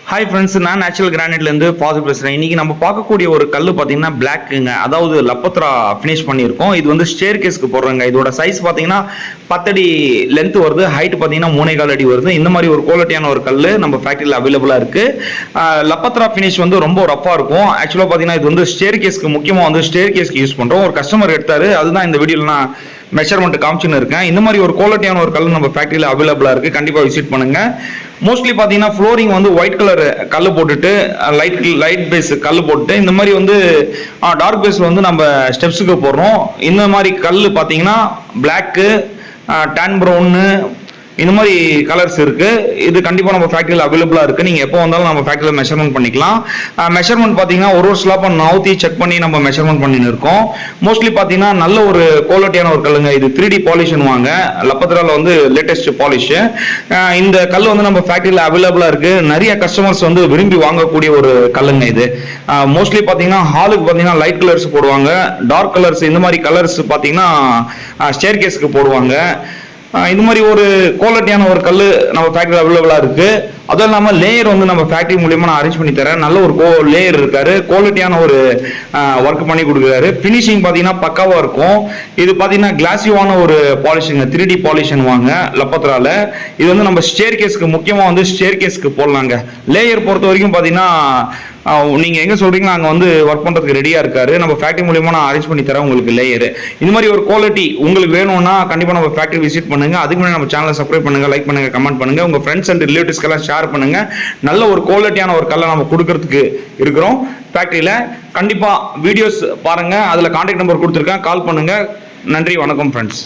Hi friends, நான் natural கிரானைட்லேருந்து father பேசுகிறேன். இன்றைக்கி நம்ம பார்க்கக்கூடிய ஒரு கல் பார்த்தீங்கன்னா பிளாக்குங்க, அதாவது லப்பத்ரா ஃபினிஷ் பண்ணியிருக்கோம். இது வந்து ஸ்டேர் கேஸ்க்கு போடுறாங்க. இதோட சைஸ் பார்த்தீங்கன்னா 10 அடி லென்த் வருது, ஹைட் பார்த்தீங்கன்னா 3.25 அடி வருது. இந்த மாதிரி ஒரு குவாலிட்டியான ஒரு கல் நம்ம ஃபேக்ட்ரியில் அவைலபிளாக இருக்குது. லப்பத்ரா ஃபினிஷ் வந்து ரொம்ப ரஃபாக இருக்கும். ஆக்சுவலாக பார்த்தீங்கன்னா இது வந்து ஸ்டேர் கேஸ்க்கு முக்கியமாக வந்து ஸ்டேர் கேஸ்க்கு யூஸ் பண்ணுறோம். ஒரு கஸ்டமர் எடுத்தார், அதுதான் இந்த வீடியோவில் நான் மெஷர்மெண்ட் காமிச்சுன்னு இருக்கேன். இந்த மாதிரி ஒரு குவாலிட்டியான ஒரு கல் நம்ம ஃபேக்ட்ரியில் அவைலபிளாக இருக்குது. கண்டிப்பாக விசிட் பண்ணுங்கள். மோஸ்ட்லி பார்த்தீங்கன்னா ஃப்ளோரிங் வந்து ஒயிட் கலர் கல் போட்டுட்டு லைட் பேஸ் கல் போட்டுட்டு இந்த மாதிரி வந்து டார்க் பேஸில் வந்து நம்ம ஸ்டெப்ஸுக்கு போடுறோம். இந்த மாதிரி கல் பார்த்தீங்கன்னா பிளாக்கு, டேன் ப்ரௌனு, இந்த மாதிரி கலர்ஸ் இருக்கு. இது கண்டிப்பாக நம்ம ஃபேக்ட்ரியில் அவைலபிளாக இருக்கு. நீங்கள் எப்போ வந்தாலும் நம்ம ஃபேக்ட்ரியில் மெஷர்மெண்ட் பண்ணிக்கலாம். மெஷர்மெண்ட் பார்த்தீங்கன்னா ஒரு ஸ்லாப்பை நவுத்தி செக் பண்ணி நம்ம மெஷர்மெண்ட் பண்ணின்னு இருக்கோம். மோஸ்ட்லி பார்த்தீங்கன்னா நல்ல ஒரு குவாலிட்டியான ஒரு கல்லுங்க. இது 3D பாலிஷ்னு வாங்க, லப்பத்ராவில் வந்து லேட்டஸ்ட் பாலிஷ். இந்த கல் வந்து நம்ம ஃபேக்ட்ரியில் அவைலபிளாக இருக்கு. நிறைய கஸ்டமர்ஸ் வந்து விரும்பி வாங்கக்கூடிய ஒரு கல்லுங்க இது. மோஸ்ட்லி பார்த்தீங்கன்னா ஹாலுக்கு பார்த்தீங்கன்னா லைட் கலர்ஸ் போடுவாங்க, டார்க் கலர்ஸ், இந்த மாதிரி கலர்ஸ் பார்த்தீங்கன்னா ஸ்டேர் கேஸ்க்கு போடுவாங்க. இந்த மாதிரி ஒரு குவாலிட்டியான ஒரு கல் நம்ம ஃபேக்ட்ரி அவைலபிளாக இருக்குது. அதுவும் இல்லாமல் லேயர் வந்து நம்ம ஃபேக்ட்ரி மூலியமாக நான் அரேஞ்ச் பண்ணி தரேன். நல்ல ஒரு லேயர் இருக்காரு, குவாலிட்டியான ஒரு ஒர்க் பண்ணி கொடுக்குறாரு. ஃபினிஷிங் பார்த்தீங்கன்னா பக்காவாக இருக்கும். இது பார்த்தீங்கன்னா கிளாசிவான ஒரு பாலிஷுங்க, 3D பாலிஷன் வாங்க லப்பத்ரால. இது வந்து நம்ம ஸ்டேர் கேஸ்க்கு முக்கியமாக வந்து ஸ்டேர் கேஸ்க்கு போடலாங்க. லேயர் பொறுத்த வரைக்கும் பார்த்தீங்கன்னா நீங்கள் எங்கே சொல்கிறீங்களோ அங்கே வந்து ஒர்க் பண்ணுறதுக்கு ரெடியாக இருக்காரு. நம்ம ஃபேக்ட்ரி மூலியமாக நான் அரேஞ்ச் பண்ணி தரேன் உங்களுக்கு லேயர். இந்த மாதிரி ஒரு குவாலிட்டி உங்களுக்கு வேணும்னா கண்டிப்பாக நம்ம ஃபேக்ட்ரி விசிட் பண்ணுங்கள். அதுக்கு முன்னாடி நம்ம சேனலை சப்ஸ்கிரைப் பண்ணுங்கள், லைக் பண்ணுங்கள், கமெண்ட் பண்ணுங்கள், உங்கள் ஃப்ரெண்ட்ஸ் அண்ட் ரிலேட்டிவ்ஸ்க்கெல்லாம் ஷேர் பண்ணுங்கள். நல்ல ஒரு குவாலிட்டியான ஒரு கல்லை நம்ம கொடுக்கறதுக்கு இருக்கிறோம் ஃபேக்ட்ரியில். கண்டிப்பாக வீடியோஸ் பாருங்கள், அதில் கான்டாக்ட் நம்பர் கொடுத்துருக்கேன், கால் பண்ணுங்கள். நன்றி, வணக்கம் ஃப்ரெண்ட்ஸ்.